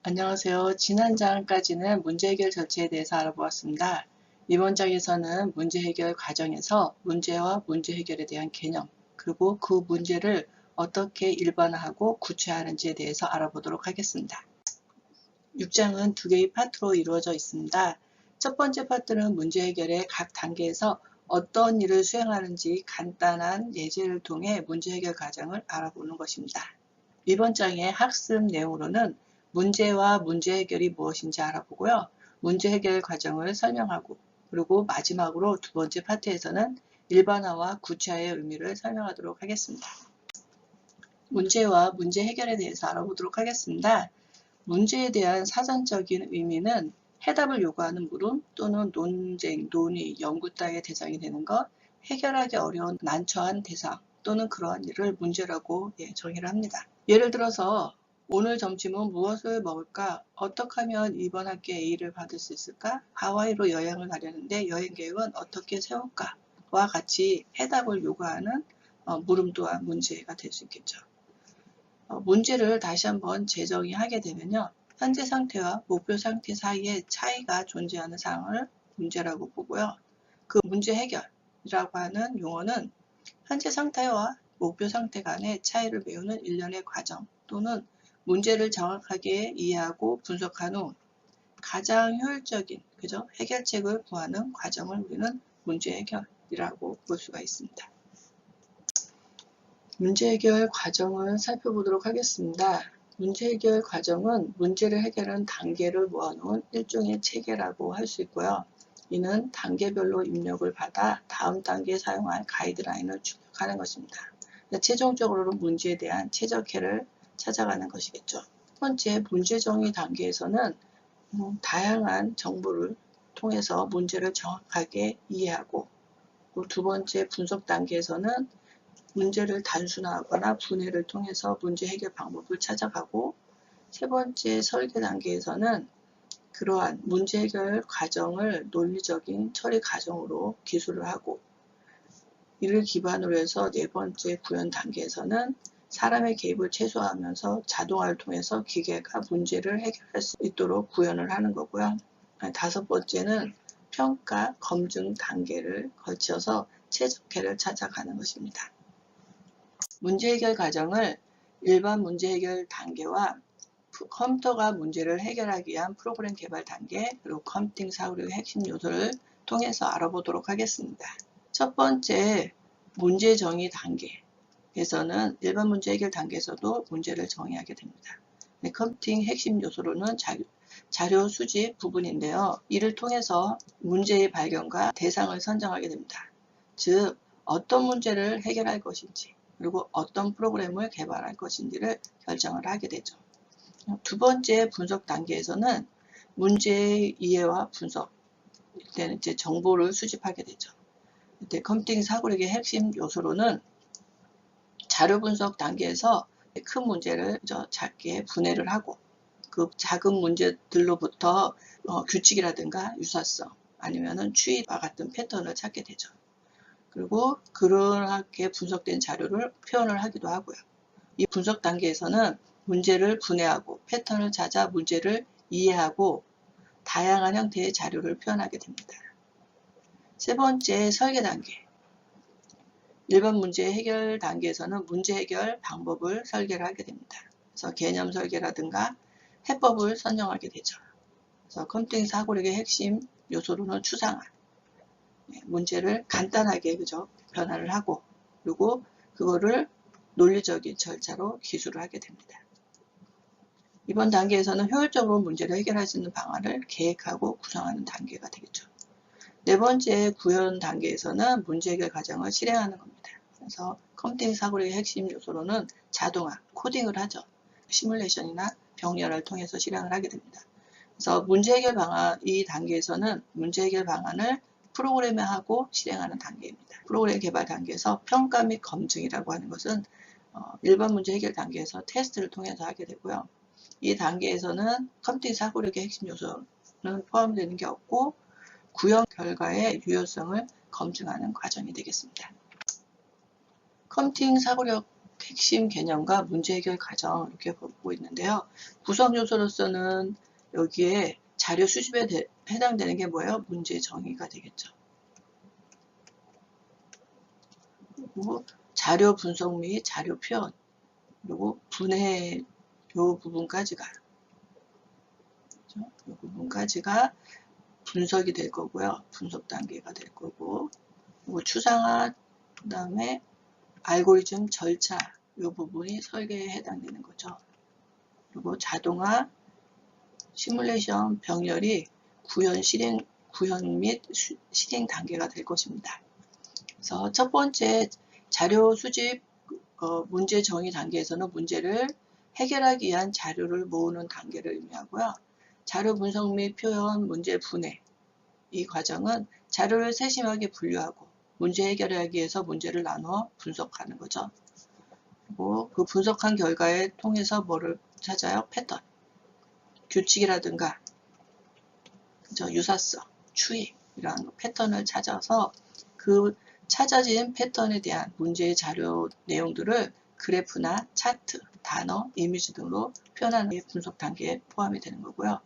안녕하세요. 지난 장까지는 문제 해결 절차에 대해서 알아보았습니다. 이번 장에서는 문제 해결 과정에서 문제와 문제 해결에 대한 개념, 그리고 그 문제를 어떻게 일반화하고 구체화하는지에 대해서 알아보도록 하겠습니다. 6장은 두 개의 파트로 이루어져 있습니다. 첫 번째 파트는 문제 해결의 각 단계에서 어떤 일을 수행하는지 간단한 예제를 통해 문제 해결 과정을 알아보는 것입니다. 이번 장의 학습 내용으로는 문제와 문제 해결이 무엇인지 알아보고요. 문제 해결 과정을 설명하고, 그리고 마지막으로 두 번째 파트에서는 일반화와 구체화의 의미를 설명하도록 하겠습니다. 문제와 문제 해결에 대해서 알아보도록 하겠습니다. 문제에 대한 사전적인 의미는 해답을 요구하는 물음 또는 논쟁, 논의, 연구 따위의 대상이 되는 것, 해결하기 어려운 난처한 대상 또는 그러한 일을 문제라고 정의를 합니다. 예를 들어서 오늘 점심은 무엇을 먹을까? 어떻게 하면 이번 학기에 A를 받을 수 있을까? 하와이로 여행을 가려는데 여행 계획은 어떻게 세울까? 와 같이 해답을 요구하는 물음 또한 문제가 될 수 있겠죠. 문제를 다시 한번 재정의하게 되면요. 현재 상태와 목표 상태 사이에 차이가 존재하는 상황을 문제라고 보고요. 그 문제 해결이라고 하는 용어는 현재 상태와 목표 상태 간의 차이를 메우는 일련의 과정 또는 문제를 정확하게 이해하고 분석한 후 가장 효율적인 해결책을 구하는 과정을 우리는 문제 해결이라고 볼 수가 있습니다. 문제 해결 과정을 살펴보도록 하겠습니다. 문제 해결 과정은 문제를 해결하는 단계를 모아놓은 일종의 체계라고 할 수 있고요. 이는 단계별로 입력을 받아 다음 단계에 사용할 가이드라인을 출력하는 것입니다. 최종적으로는 문제에 대한 최적해를 찾아가는 것이겠죠. 첫 번째 문제 정의 단계에서는 다양한 정보를 통해서 문제를 정확하게 이해하고, 두 번째 분석 단계에서는 문제를 단순화하거나 분해를 통해서 문제 해결 방법을 찾아가고, 세 번째 설계 단계에서는 그러한 문제 해결 과정을 논리적인 처리 과정으로 기술을 하고, 이를 기반으로 해서 네 번째 구현 단계에서는 사람의 개입을 최소화하면서 자동화를 통해서 기계가 문제를 해결할 수 있도록 구현을 하는 거고요. 다섯 번째는 평가, 검증 단계를 거쳐서 최적해를 찾아가는 것입니다. 문제 해결 과정을 일반 문제 해결 단계와 컴퓨터가 문제를 해결하기 위한 프로그램 개발 단계, 그리고 컴퓨팅 사고력의 핵심 요소를 통해서 알아보도록 하겠습니다. 첫 번째 문제 정의 단계에서는 일반 문제 해결 단계에서도 문제를 정의하게 됩니다. 컴퓨팅 핵심 요소로는 자료 수집 부분인데요. 이를 통해서 문제의 발견과 대상을 선정하게 됩니다. 즉, 어떤 문제를 해결할 것인지, 그리고 어떤 프로그램을 개발할 것인지를 결정을 하게 되죠. 두 번째 분석 단계에서는 문제의 이해와 분석, 이때는 이제 정보를 수집하게 되죠. 이때 컴퓨팅 사고력의 핵심 요소로는 자료 분석 단계에서 큰 문제를 작게 분해를 하고, 그 작은 문제들로부터 규칙이라든가 유사성, 아니면은 추이와 같은 패턴을 찾게 되죠. 그리고 그렇게 분석된 자료를 표현을 하기도 하고요. 이 분석 단계에서는 문제를 분해하고 패턴을 찾아 문제를 이해하고 다양한 형태의 자료를 표현하게 됩니다. 세 번째 설계 단계. 일반 문제 해결 단계에서는 문제 해결 방법을 설계를 하게 됩니다. 그래서 개념 설계라든가 해법을 선정하게 되죠. 그래서 컴퓨팅 사고력의 핵심 요소로는 추상화, 문제를 간단하게 변화를 하고, 그리고 그거를 논리적인 절차로 기술을 하게 됩니다. 이번 단계에서는 효율적으로 문제를 해결할 수 있는 방안을 계획하고 구성하는 단계가 되겠죠. 네 번째 구현 단계에서는 문제 해결 과정을 실행하는 겁니다. 그래서 컴퓨팅 사고력의 핵심 요소로는 자동화, 코딩을 하죠. 시뮬레이션이나 병렬을 통해서 실행을 하게 됩니다. 그래서 문제 해결 방안, 이 단계에서는 문제 해결 방안을 프로그램화하고 실행하는 단계입니다. 프로그램 개발 단계에서 평가 및 검증이라고 하는 것은 일반 문제 해결 단계에서 테스트를 통해서 하게 되고요. 이 단계에서는 컴퓨팅 사고력의 핵심 요소는 포함되는 게 없고, 구현 결과의 유효성을 검증하는 과정이 되겠습니다. 컴퓨팅 사고력 핵심 개념과 문제 해결 과정 이렇게 보고 있는데요. 구성 요소로서는 여기에 자료 수집에 해당되는 게 뭐예요? 문제 정의가 되겠죠. 그리고 자료 분석 및 자료 표현, 그리고 분해 요 부분까지가 이 부분까지가 분석이 될 거고요. 분석 단계가 될 거고, 그리고 추상화, 그 다음에 알고리즘 절차 이 부분이 설계에 해당되는 거죠. 그리고 자동화, 시뮬레이션, 병렬이 구현 및 실행 단계가 될 것입니다. 그래서 첫 번째 자료 수집 문제 정의 단계에서는 문제를 해결하기 위한 자료를 모으는 단계를 의미하고요. 자료 분석 및 표현, 문제 분해 이 과정은 자료를 세심하게 분류하고 문제 해결하기 위해서 문제를 나눠 분석하는 거죠. 그리고 그 분석한 결과에 통해서 뭐를 찾아요? 패턴, 규칙이라든가 유사성, 추이 이런 패턴을 찾아서 그 찾아진 패턴에 대한 문제의 자료 내용들을 그래프나 차트, 단어, 이미지 등으로 표현하는 게 분석 단계에 포함이 되는 거고요.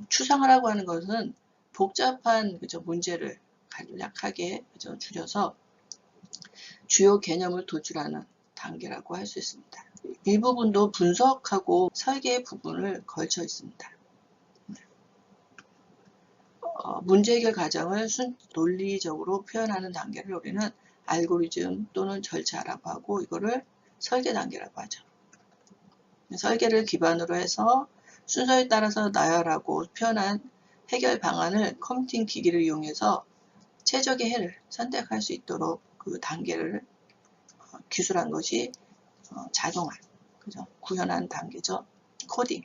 추상화라고 하는 것은 복잡한 문제를 간략하게 줄여서 주요 개념을 도출하는 단계라고 할 수 있습니다. 이 부분도 분석하고 설계 부분을 걸쳐 있습니다. 문제 해결 과정을 논리적으로 표현하는 단계를 우리는 알고리즘 또는 절차라고 하고 이거를 설계 단계라고 하죠. 설계를 기반으로 해서 순서에 따라서 나열하고 표현한 해결 방안을 컴퓨팅 기기를 이용해서 최적의 해를 선택할 수 있도록 그 단계를 기술한 것이 자동화, 그죠? 구현한 단계죠. 코딩,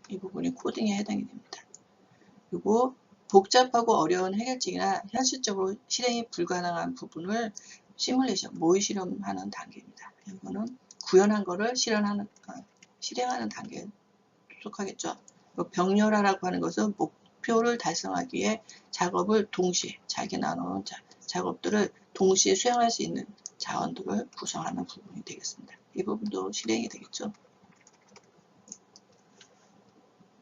이 부분이 코딩에 해당이 됩니다. 그리고 복잡하고 어려운 해결책이나 현실적으로 실행이 불가능한 부분을 시뮬레이션, 모의 실험하는 단계입니다. 이거는 구현한 거를 실행하는 단계에 속하겠죠. 병렬화라고 하는 것은 목표를 달성하기 위해 작업을 동시에 잘게 나누는 작업들을 동시에 수행할 수 있는 자원들을 구성하는 부분이 되겠습니다. 이 부분도 실행이 되겠죠.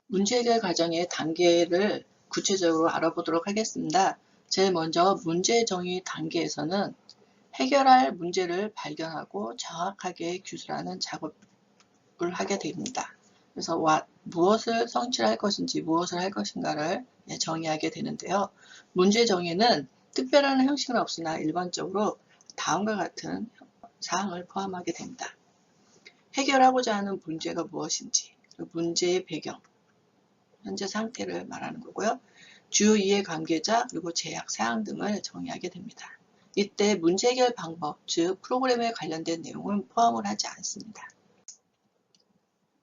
문제 해결 과정의 단계를 구체적으로 알아보도록 하겠습니다. 제일 먼저 문제 정의 단계에서는 해결할 문제를 발견하고 정확하게 기술하는 작업을 하게 됩니다. 그래서 무엇을 성취할 것인지 무엇을 할 것인가를 정의하게 되는데요. 문제 정의는 특별한 형식은 없으나 일반적으로 다음과 같은 사항을 포함하게 됩니다. 해결하고자 하는 문제가 무엇인지, 문제의 배경, 현재 상태를 말하는 거고요. 주요 이해관계자 그리고 제약 사항 등을 정의하게 됩니다. 이때 문제 해결 방법, 즉 프로그램에 관련된 내용은 포함을 하지 않습니다.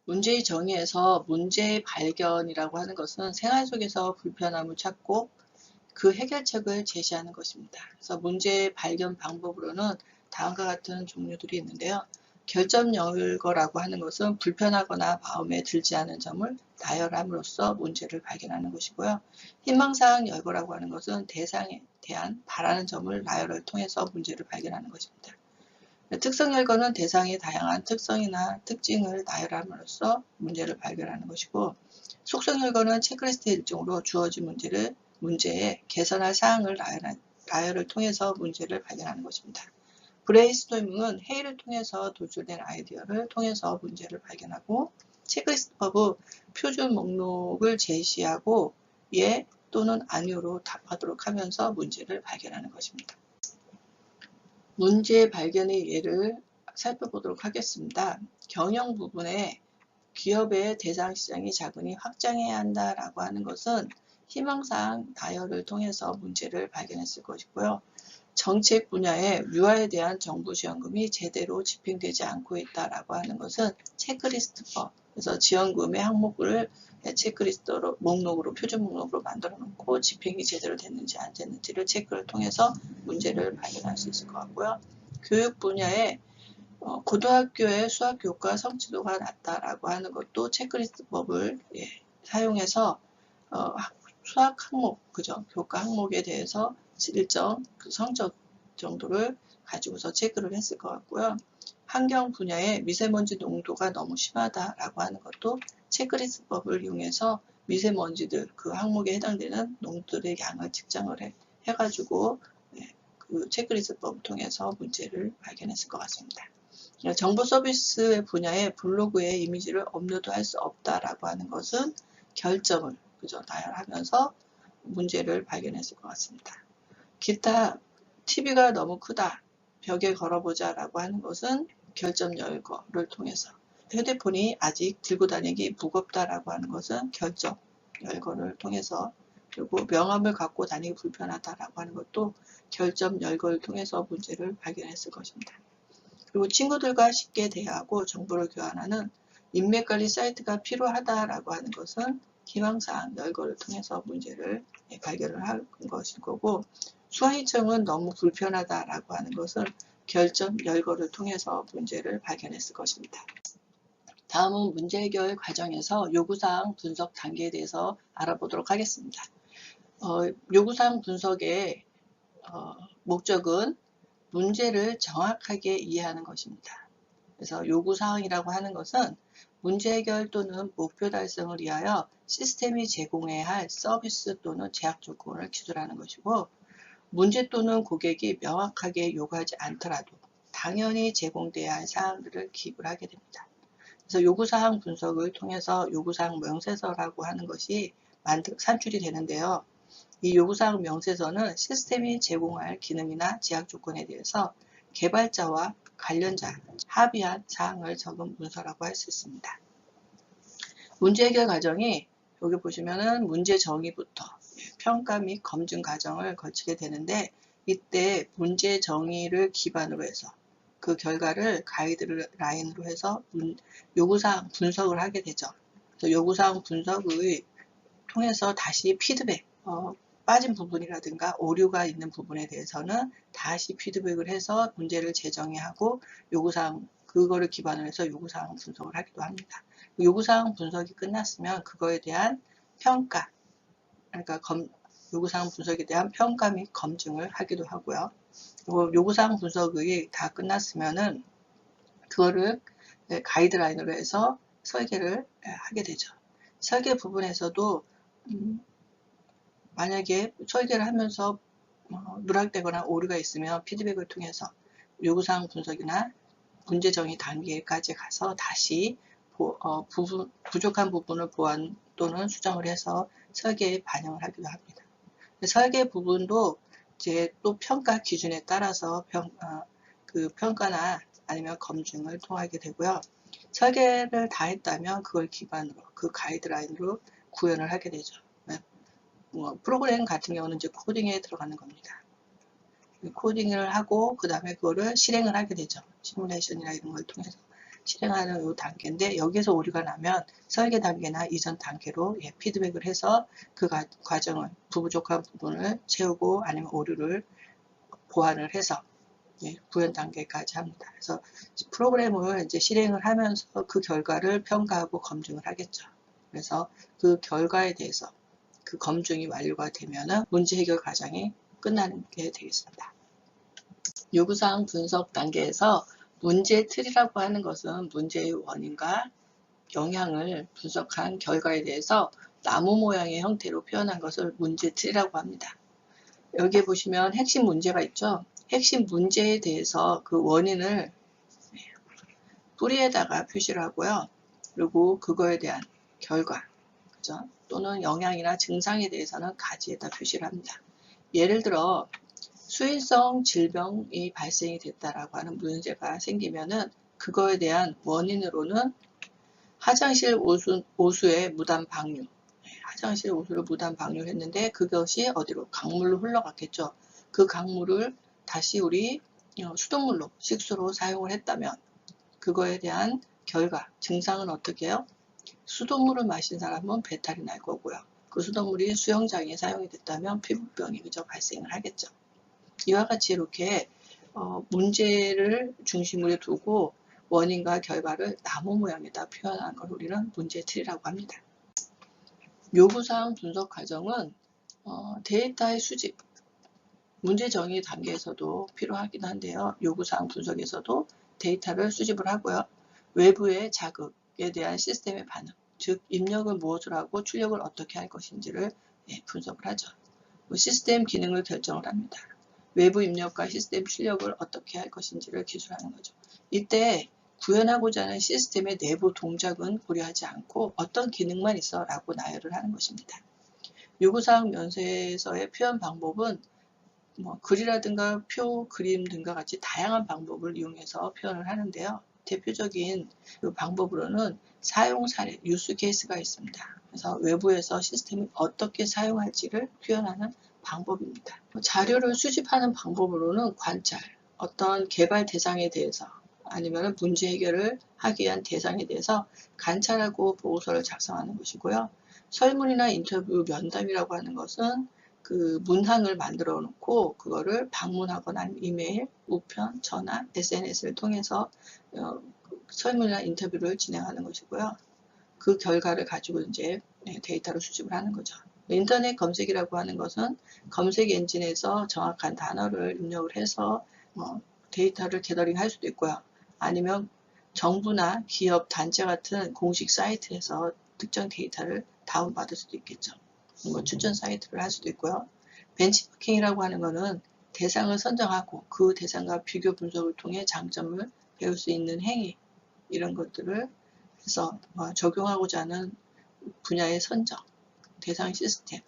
문제의 정의에서 문제의 발견이라고 하는 것은 생활 속에서 불편함을 찾고 그 해결책을 제시하는 것입니다. 그래서 문제의 발견 방법으로는 다음과 같은 종류들이 있는데요. 결점 열거라고 하는 것은 불편하거나 마음에 들지 않은 점을 나열함으로써 문제를 발견하는 것이고요. 희망사항 열거라고 하는 것은 대상에 대한 바라는 점을 나열을 통해서 문제를 발견하는 것입니다. 특성 열거는 대상의 다양한 특성이나 특징을 나열함으로써 문제를 발견하는 것이고, 속성 열거는 체크리스트 일종으로 주어진 문제에 개선할 사항을 나열을 통해서 문제를 발견하는 것입니다. 브레인스토밍은 회의를 통해서 도출된 아이디어를 통해서 문제를 발견하고, 체크리스트법은 표준 목록을 제시하고 예 또는 아니오로 답하도록 하면서 문제를 발견하는 것입니다. 문제 발견의 예를 살펴보도록 하겠습니다. 경영 부분에 기업의 대상 시장이 작으니 확장해야 한다라고 하는 것은 희망사항 나열을 통해서 문제를 발견했을 것이고요. 정책 분야의 유아에 대한 정부 지원금이 제대로 집행되지 않고 있다라고 하는 것은 체크리스트법, 그래서 지원금의 항목을 체크리스트로 목록으로 표준 목록으로 만들어 놓고 집행이 제대로 됐는지 안 됐는지를 체크를 통해서 문제를 발견할 수 있을 것 같고요. 교육 분야에 고등학교의 수학 교과 성취도가 낮다라고 하는 것도 체크리스트법을 사용해서 수학 항목, 그죠? 교과 항목에 대해서 일정 그 성적 정도를 가지고서 체크를 했을 것 같고요. 환경 분야의 미세먼지 농도가 너무 심하다라고 하는 것도 체크리스트법을 이용해서 미세먼지들 그 항목에 해당되는 농도들의 양을 측정을 해가지고 그 체크리스트법을 통해서 문제를 발견했을 것 같습니다. 정보 서비스 분야의 블로그에 이미지를 업로드할 수 없다라고 하는 것은 결점을 나열하면서 문제를 발견했을 것 같습니다. 기타 TV가 너무 크다, 벽에 걸어보자 라고 하는 것은 결점 열거를 통해서, 휴대폰이 아직 들고 다니기 무겁다라고 하는 것은 결점 열거를 통해서, 그리고 명함을 갖고 다니기 불편하다라고 하는 것도 결점 열거를 통해서 문제를 발견했을 것입니다. 그리고 친구들과 쉽게 대화하고 정보를 교환하는 인맥관리 사이트가 필요하다라고 하는 것은 희망사항 열거를 통해서 문제를 발견을 한 것일 거고, 수화시청은 너무 불편하다라고 하는 것은 결점 열거를 통해서 문제를 발견했을 것입니다. 다음은 문제 해결 과정에서 요구사항 분석 단계에 대해서 알아보도록 하겠습니다. 요구사항 분석의 목적은 문제를 정확하게 이해하는 것입니다. 그래서 요구사항이라고 하는 것은 문제 해결 또는 목표 달성을 위하여 시스템이 제공해야 할 서비스 또는 제약 조건을 기술하는 것이고, 문제 또는 고객이 명확하게 요구하지 않더라도 당연히 제공돼야 할 사항들을 기입을 하게 됩니다. 그래서 요구사항 분석을 통해서 요구사항 명세서라고 하는 것이 산출이 되는데요. 이 요구사항 명세서는 시스템이 제공할 기능이나 제약 조건에 대해서 개발자와 관련자 합의한 사항을 적은 문서라고 할 수 있습니다. 문제 해결 과정이 여기 보시면은 문제 정의부터 평가 및 검증 과정을 거치게 되는데, 이때 문제 정의를 기반으로 해서 그 결과를 가이드라인으로 해서 요구사항 분석을 하게 되죠. 그래서 요구사항 분석을 통해서 다시 피드백, 빠진 부분이라든가 오류가 있는 부분에 대해서는 다시 피드백을 해서 문제를 재정의하고 요구사항 그거를 기반으로 해서 요구사항 분석을 하기도 합니다. 요구사항 분석이 끝났으면 그거에 대한 평가, 그러니까 요구사항 분석에 대한 평가 및 검증을 하기도 하고요. 그리고 요구사항 분석이 다 끝났으면은 그거를 가이드라인으로 해서 설계를 하게 되죠. 설계 부분에서도 만약에 설계를 하면서 누락되거나 오류가 있으면 피드백을 통해서 요구사항 분석이나 문제 정의 단계까지 가서 다시 부족한 부분을 보완 또는 수정을 해서 설계에 반영을 하기도 합니다. 설계 부분도 이제 또 평가 기준에 따라서 그 평가나 아니면 검증을 통하게 되고요. 설계를 다 했다면 그걸 기반으로 그 가이드라인으로 구현을 하게 되죠. 프로그램 같은 경우는 이제 코딩에 들어가는 겁니다. 코딩을 하고 그 다음에 그거를 실행을 하게 되죠. 시뮬레이션이나 이런 걸 통해서 실행하는 이 단계인데, 여기서 오류가 나면 설계 단계나 이전 단계로 피드백을 해서 그 과정을 부족한 부분을 채우고 아니면 오류를 보완을 해서 구현 단계까지 합니다. 그래서 프로그램을 이제 실행을 하면서 그 결과를 평가하고 검증을 하겠죠. 그래서 그 결과에 대해서 그 검증이 완료가 되면은 문제 해결 과정이 끝나게 되겠습니다. 요구사항 분석 단계에서 문제 틀이라고 하는 것은 문제의 원인과 영향을 분석한 결과에 대해서 나무 모양의 형태로 표현한 것을 문제 틀이라고 합니다. 여기에 보시면 핵심 문제가 있죠. 핵심 문제에 대해서 그 원인을 뿌리에다가 표시를 하고요. 그리고 그거에 대한 결과, 그죠? 또는 영향이나 증상에 대해서는 가지에다 표시를 합니다. 예를 들어 수인성 질병이 발생이 됐다라고 하는 문제가 생기면은 그거에 대한 원인으로는 화장실 오수의 무단 방류, 화장실 오수를 무단 방류했는데 그것이 어디로 강물로 흘러갔겠죠. 그 강물을 다시 우리 수돗물로 식수로 사용을 했다면 그거에 대한 결과, 증상은 어떻게 해요? 수돗물을 마신 사람은 배탈이 날 거고요. 그 수돗물이 수영장에 사용이 됐다면 피부병이 그저 발생을 하겠죠. 이와 같이 이렇게 문제를 중심으로 두고 원인과 결과를 나무 모양에다 표현한 걸 우리는 문제틀이라고 합니다. 요구사항 분석 과정은 데이터의 수집, 문제 정의 단계에서도 필요하긴 한데요. 요구사항 분석에서도 데이터를 수집을 하고요. 외부의 자극에 대한 시스템의 반응, 즉 입력을 무엇을 하고 출력을 어떻게 할 것인지를 분석을 하죠. 시스템 기능을 결정을 합니다. 외부 입력과 시스템 출력을 어떻게 할 것인지를 기술하는 거죠. 이때 구현하고자 하는 시스템의 내부 동작은 고려하지 않고 어떤 기능만 있어 라고 나열을 하는 것입니다. 요구사항 면세에서의 표현 방법은 글이라든가 표, 그림 등과 같이 다양한 방법을 이용해서 표현을 하는데요. 대표적인 방법으로는 사용 사례, 유스 케이스가 있습니다. 그래서 외부에서 시스템이 어떻게 사용할지를 표현하는 방법입니다. 자료를 수집하는 방법으로는 관찰, 어떤 개발 대상에 대해서 아니면 문제 해결을 하기 위한 대상에 대해서 관찰하고 보고서를 작성하는 것이고요. 설문이나 인터뷰, 면담이라고 하는 것은 그 문항을 만들어 놓고 그거를 방문하거나 이메일, 우편, 전화, SNS를 통해서 설문이나 인터뷰를 진행하는 것이고요. 그 결과를 가지고 이제 데이터를 수집을 하는 거죠. 인터넷 검색이라고 하는 것은 검색 엔진에서 정확한 단어를 입력을 해서 데이터를 게더링할 수도 있고요. 아니면 정부나 기업, 단체 같은 공식 사이트에서 특정 데이터를 다운받을 수도 있겠죠. 추천 사이트를 할 수도 있고요. 벤치마킹이라고 하는 것은 대상을 선정하고 그 대상과 비교 분석을 통해 장점을 배울 수 있는 행위, 이런 것들을 해서 적용하고자 하는 분야의 선정, 대상 시스템,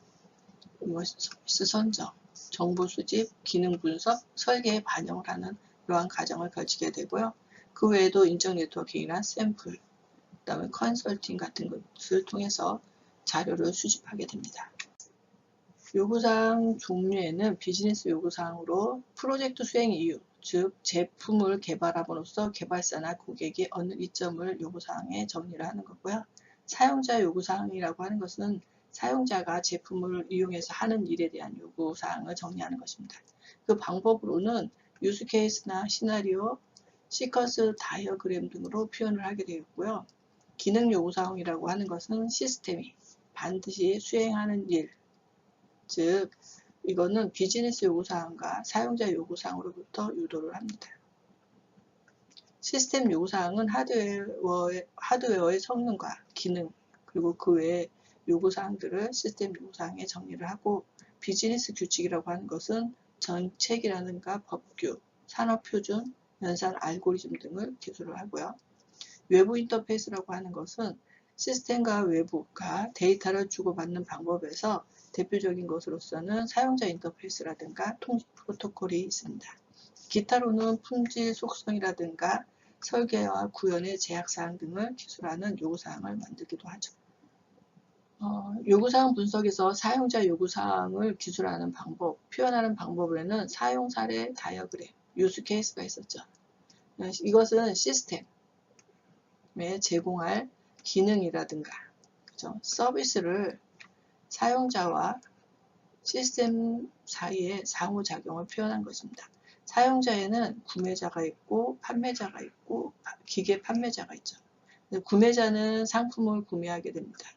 서비스 선정, 정보 수집, 기능 분석, 설계에 반영을 하는 이러한 과정을 거치게 되고요. 그 외에도 인적 네트워킹이나 샘플, 그 다음에 컨설팅 같은 것을 통해서 자료를 수집하게 됩니다. 요구사항 종류에는 비즈니스 요구사항으로 프로젝트 수행 이유, 즉 제품을 개발함으로써 개발사나 고객이 어느 이점을 요구사항에 정리를 하는 거고요. 사용자 요구사항이라고 하는 것은 사용자가 제품을 이용해서 하는 일에 대한 요구사항을 정리하는 것입니다. 그 방법으로는 유스케이스나 시나리오, 시퀀스 다이어그램 등으로 표현을 하게 되겠고요. 기능 요구사항이라고 하는 것은 시스템이 반드시 수행하는 일, 즉 이거는 비즈니스 요구사항과 사용자 요구사항으로부터 유도를 합니다. 시스템 요구사항은 하드웨어의 성능과 기능, 그리고 그 외의 요구사항들을 시스템 요구사항에 정리를 하고, 비즈니스 규칙이라고 하는 것은 정책이라든가 법규, 산업표준, 연산 알고리즘 등을 기술을 하고요. 외부 인터페이스라고 하는 것은 시스템과 외부가 데이터를 주고받는 방법에서 대표적인 것으로서는 사용자 인터페이스라든가 통신 프로토콜이 있습니다. 기타로는 품질 속성이라든가 설계와 구현의 제약사항 등을 기술하는 요구사항을 만들기도 하죠. 요구사항 분석에서 사용자 요구사항을 기술하는 방법, 표현하는 방법에는 사용 사례 다이어그램, 유스 케이스가 있었죠. 이것은 시스템에 제공할 기능이라든가 서비스를 사용자와 시스템 사이의 상호작용을 표현한 것입니다. 사용자에는 구매자가 있고 판매자가 있고 기계 판매자가 있죠. 구매자는 상품을 구매하게 됩니다.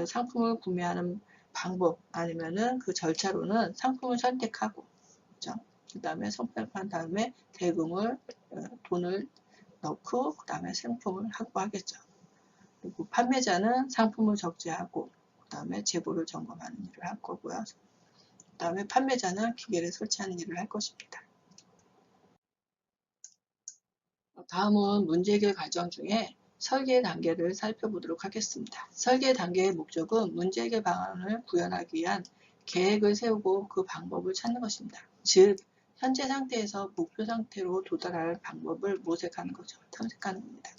상품을 구매하는 방법 아니면은 그 절차로는 상품을 선택하고, 그 다음에 선택한 다음에 대금을 돈을 넣고 그 다음에 상품을 확보하겠죠. 그리고 판매자는 상품을 적재하고 그 다음에 재고를 점검하는 일을 할 거고요. 그 다음에 판매자는 기계를 설치하는 일을 할 것입니다. 다음은 문제 해결 과정 중에 설계 단계를 살펴보도록 하겠습니다. 설계 단계의 목적은 문제 해결 방안을 구현하기 위한 계획을 세우고 그 방법을 찾는 것입니다. 즉, 현재 상태에서 목표 상태로 도달할 방법을 모색하는 거죠. 탐색하는 겁니다.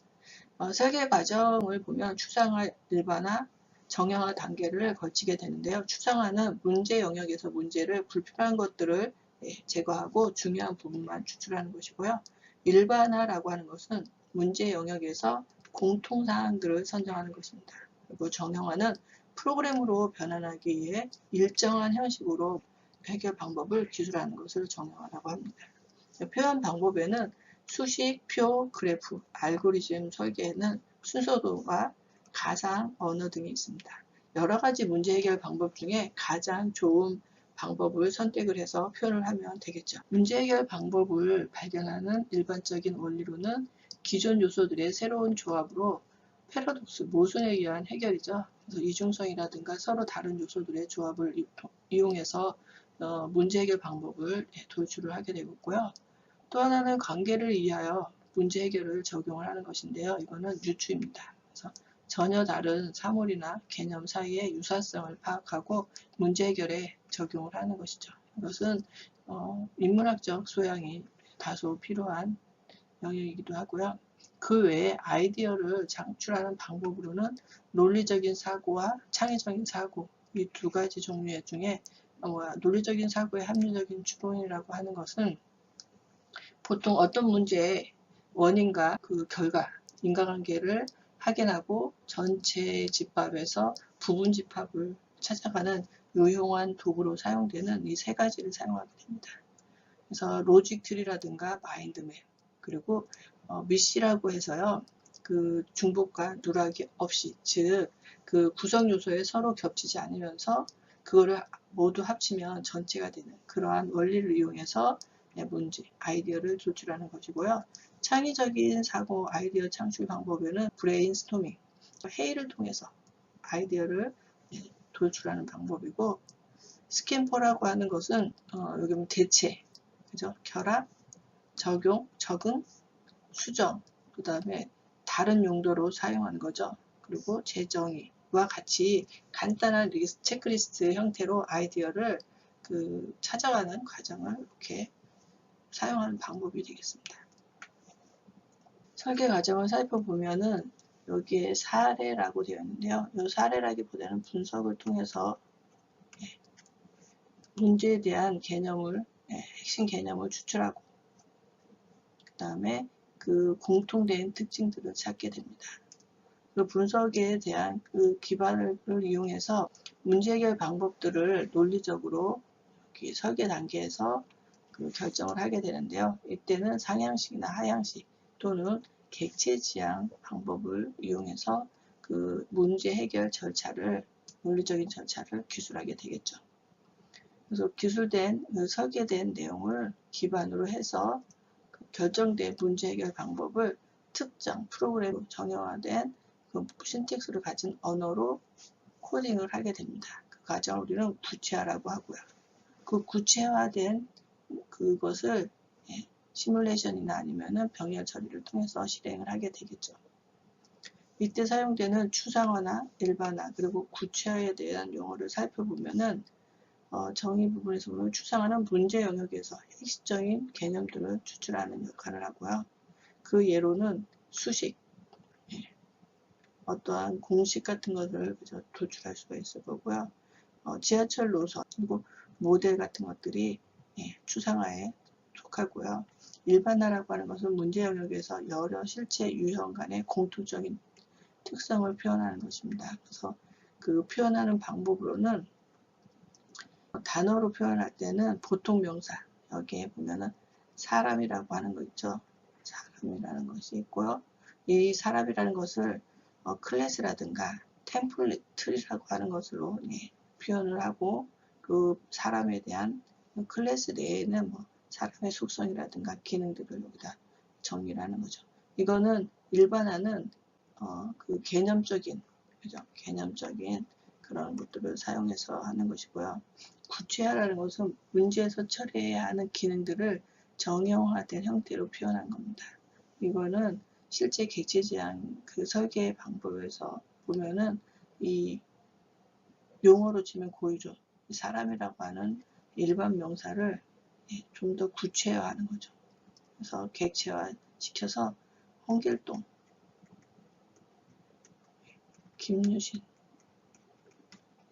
설계 과정을 보면 추상화, 일반화, 정형화 단계를 거치게 되는데요. 추상화는 문제 영역에서 문제를 불필요한 것들을 제거하고 중요한 부분만 추출하는 것이고요. 일반화라고 하는 것은 문제 영역에서 공통사항들을 선정하는 것입니다. 그리고 정형화는 프로그램으로 변환하기 위해 일정한 형식으로 해결 방법을 기술하는 것을 정형화라고 합니다. 표현 방법에는 수식, 표, 그래프, 알고리즘 설계에는 순서도가 가상, 언어 등이 있습니다. 여러 가지 문제 해결 방법 중에 가장 좋은 방법을 선택을 해서 표현을 하면 되겠죠. 문제 해결 방법을 발견하는 일반적인 원리로는 기존 요소들의 새로운 조합으로 패러독스, 모순에 의한 해결이죠. 그래서 이중성이라든가 서로 다른 요소들의 조합을 이용해서 문제 해결 방법을 도출을 하게 되고요. 또 하나는 관계를 이해하여 문제 해결을 적용을 하는 것인데요. 이거는 유추입니다. 그래서 전혀 다른 사물이나 개념 사이의 유사성을 파악하고 문제 해결에 적용을 하는 것이죠. 이것은 인문학적 소양이 다소 필요한 영역이기도 하고요. 그 외에 아이디어를 창출하는 방법으로는 논리적인 사고와 창의적인 사고, 이 두 가지 종류 중에 논리적인 사고의 합리적인 추론이라고 하는 것은 보통 어떤 문제의 원인과 그 결과, 인과관계를 확인하고 전체 집합에서 부분 집합을 찾아가는 유용한 도구로 사용되는 이 세 가지를 사용하게 됩니다. 그래서 로직 트리라든가 마인드맵, 그리고 미시라고 해서요, 그 중복과 누락이 없이, 즉 그 구성 요소에 서로 겹치지 않으면서 그거를 모두 합치면 전체가 되는 그러한 원리를 이용해서 문제, 아이디어를 도출하는 것이고요. 창의적인 사고 아이디어 창출 방법에는 브레인스토밍, 회의를 통해서 아이디어를 도출하는 방법이고, 스캔포라고 하는 것은 여기 보면 대체, 그죠? 결합, 적용, 적응, 수정, 그 다음에 다른 용도로 사용하는 거죠. 그리고 재정의와 같이 간단한 체크리스트 형태로 아이디어를 찾아가는 과정을 이렇게 사용하는 방법이 되겠습니다. 설계 과정을 살펴보면은 여기에 사례라고 되어 있는데요. 이 사례라기보다는 분석을 통해서 문제에 대한 개념을, 핵심 개념을 추출하고, 그 다음에 그 공통된 특징들을 찾게 됩니다. 그 분석에 대한 그 기반을 이용해서 문제 해결 방법들을 논리적으로 설계 단계에서 결정을 하게 되는데요. 이때는 상향식이나 하향식 또는 객체 지향 방법을 이용해서 그 문제 해결 절차를, 논리적인 절차를 기술하게 되겠죠. 그래서 기술된, 설계된 내용을 기반으로 해서 결정된 문제 해결 방법을 특정 프로그램으로 정형화된 그 신텍스를 가진 언어로 코딩을 하게 됩니다. 그 과정을 우리는 구체화라고 하고요. 그 구체화된 그것을 시뮬레이션이나 아니면은 병렬 처리를 통해서 실행을 하게 되겠죠. 이때 사용되는 추상화나 일반화 그리고 구체화에 대한 용어를 살펴보면은 정의 부분에서 보면 추상화는 문제 영역에서 핵심적인 개념들을 추출하는 역할을 하고요. 그 예로는 수식, 어떠한 공식 같은 것을 도출할 수가 있을 거고요. 지하철 노선, 그리고 모델 같은 것들이 추상화에 속하고요. 일반화라고 하는 것은 문제 영역에서 여러 실체 유형 간의 공통적인 특성을 표현하는 것입니다. 그래서 그 표현하는 방법으로는 단어로 표현할 때는 보통 명사, 여기에 보면은 사람이라고 하는 거 있죠. 사람이라는 것이 있고요. 이 사람이라는 것을 클래스라든가 템플릿, 트리라고 하는 것으로 표현을 하고, 그 사람에 대한 클래스 내에는 뭐 사람의 속성이라든가 기능들을 여기다 정의를 하는 거죠. 이거는 일반화는 그 개념적인, 그죠? 개념적인 그런 것들을 사용해서 하는 것이고요. 구체화라는 것은 문제에서 처리해야 하는 기능들을 정형화된 형태로 표현한 겁니다. 이거는 실제 객체 지향 그 설계 방법에서 보면은 이 용어로 치면 고유죠. 사람이라고 하는 일반 명사를 좀 더 구체화하는 거죠. 그래서 객체화 시켜서 홍길동, 김유신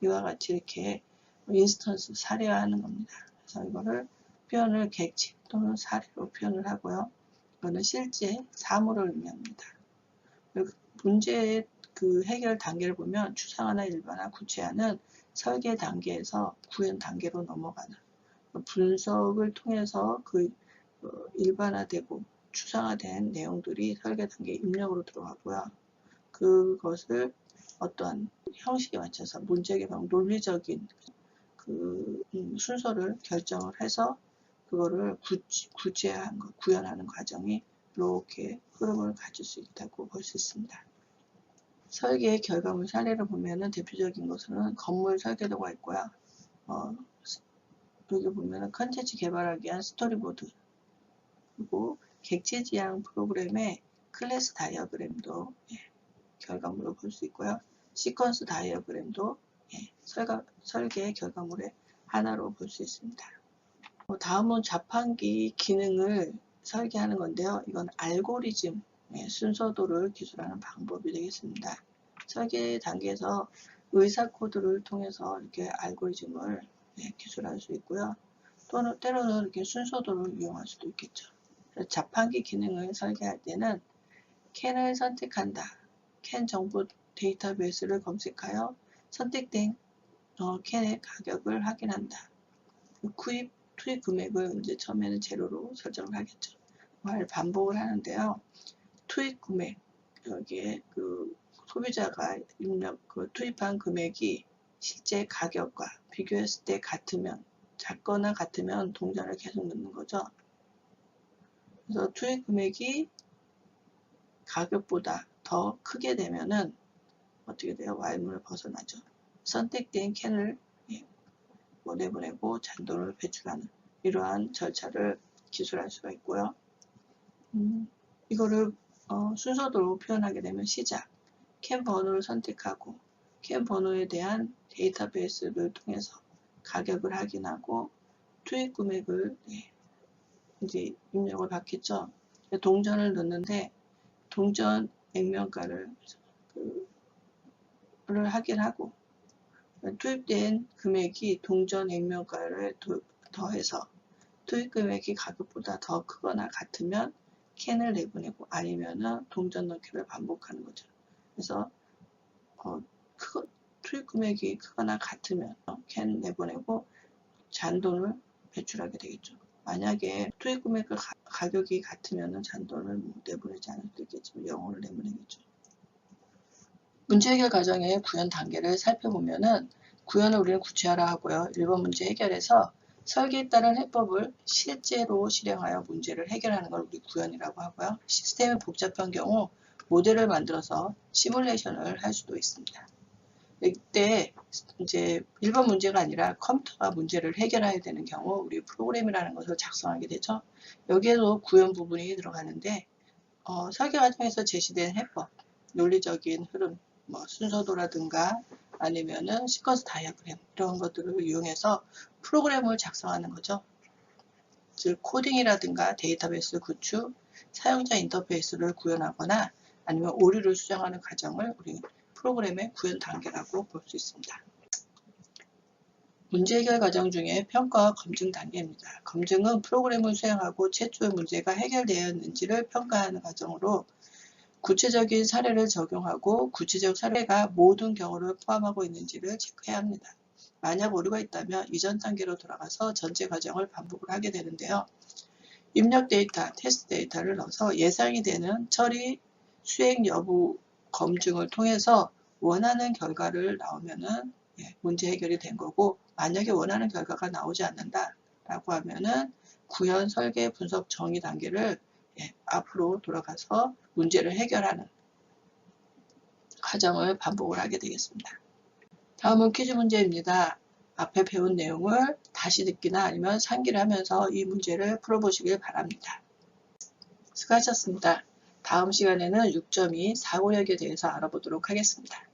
이와 같이 이렇게 인스턴스 사례화하는 겁니다. 그래서 이거를 표현을 객체 또는 사례로 표현을 하고요. 이거는 실제 사물을 의미합니다. 문제의 그 해결 단계를 보면 추상화나 일반화, 구체화는 설계 단계에서 구현 단계로 넘어가는 분석을 통해서 그 일반화되고 추상화된 내용들이 설계 단계 입력으로 들어가고요. 그것을 어떠한 형식에 맞춰서 문제 개방, 논리적인 순서를 결정을 해서 그거를 구현하는 과정이 이렇게 흐름을 가질 수 있다고 볼 수 있습니다. 설계의 결과물 사례를 보면은 대표적인 것은 건물 설계도가 있고요. 여기 보면은 컨텐츠 개발하기 위한 스토리보드, 그리고 객체 지향 프로그램의 클래스 다이어그램도 결과물로 볼 수 있고요. 시퀀스 다이어그램도 설계의 결과물의 하나로 볼 수 있습니다. 다음은 자판기 기능을 설계하는 건데요. 이건 알고리즘 순서도를 기술하는 방법이 되겠습니다. 설계 단계에서 의사 코드를 통해서 이렇게 알고리즘을 기술할 수 있고요. 또는 때로는 이렇게 순서도를 이용할 수도 있겠죠. 자판기 기능을 설계할 때는 캔을 선택한다. 캔 정보 데이터베이스를 검색하여 선택된 캔의 가격을 확인한다. 투입 금액을 이제 처음에는 제로로 설정을 하겠죠. 반복을 하는데요. 투입 금액, 여기에 소비자가 투입한 금액이 실제 가격과 비교했을 때 작거나 같으면 동전을 계속 넣는 거죠. 그래서 투입 금액이 가격보다 더 크게 되면은 어떻게 돼요? Y문을 벗어나죠. 선택된 캔을 내보내고 잔돈을 배출하는 이러한 절차를 기술할 수가 있고요. 이거를 순서도로 표현하게 되면 시작, 캔 번호를 선택하고 캔 번호에 대한 데이터베이스를 통해서 가격을 확인하고 투입 금액을 이제 입력을 받겠죠. 동전을 넣는데 동전 액면가를 확인하고 투입된 금액이 동전 액면가를 더해서 투입 금액이 가격보다 더 크거나 같으면 캔을 내보내고 아니면은 동전 넣기를 반복하는 거죠. 그래서 투입 금액이 크거나 같으면 캔 내보내고 잔돈을 배출하게 되겠죠. 만약에 투입 금액과 가격이 같으면 잔돈을 내보내지 않을 수도 있겠지만 0을 내보내겠죠. 문제 해결 과정의 구현 단계를 살펴보면은 구현을 우리는 구체화라 하고요. 1번 문제 해결에서 설계에 따른 해법을 실제로 실행하여 문제를 해결하는 걸 우리 구현이라고 하고요. 시스템이 복잡한 경우 모델을 만들어서 시뮬레이션을 할 수도 있습니다. 이때 이제 1번 문제가 아니라 컴퓨터가 문제를 해결해야 되는 경우 우리 프로그램이라는 것을 작성하게 되죠. 여기에도 구현 부분이 들어가는데 설계 과정에서 제시된 해법, 논리적인 흐름, 순서도라든가 아니면은 시퀀스 다이어그램 이런 것들을 이용해서 프로그램을 작성하는 거죠. 즉 코딩이라든가 데이터베이스 구축, 사용자 인터페이스를 구현하거나 아니면 오류를 수정하는 과정을 우리 프로그램의 구현 단계라고 볼 수 있습니다. 문제 해결 과정 중에 평가와 검증 단계입니다. 검증은 프로그램을 수행하고 최초의 문제가 해결되었는지를 평가하는 과정으로 구체적인 사례를 적용하고 구체적 사례가 모든 경우를 포함하고 있는지를 체크해야 합니다. 만약 오류가 있다면 이전 단계로 돌아가서 전체 과정을 반복을 하게 되는데요. 입력 데이터, 테스트 데이터를 넣어서 예상이 되는 처리, 수행 여부 검증을 통해서 원하는 결과를 나오면은 문제 해결이 된 거고, 만약에 원하는 결과가 나오지 않는다 라고 하면은 구현, 설계, 분석, 정의 단계를 앞으로 돌아가서 문제를 해결하는 과정을 반복을 하게 되겠습니다. 다음은 퀴즈 문제입니다. 앞에 배운 내용을 다시 듣기나 아니면 상기를 하면서 이 문제를 풀어보시길 바랍니다. 수고하셨습니다. 다음 시간에는 6.2 사고력에 대해서 알아보도록 하겠습니다.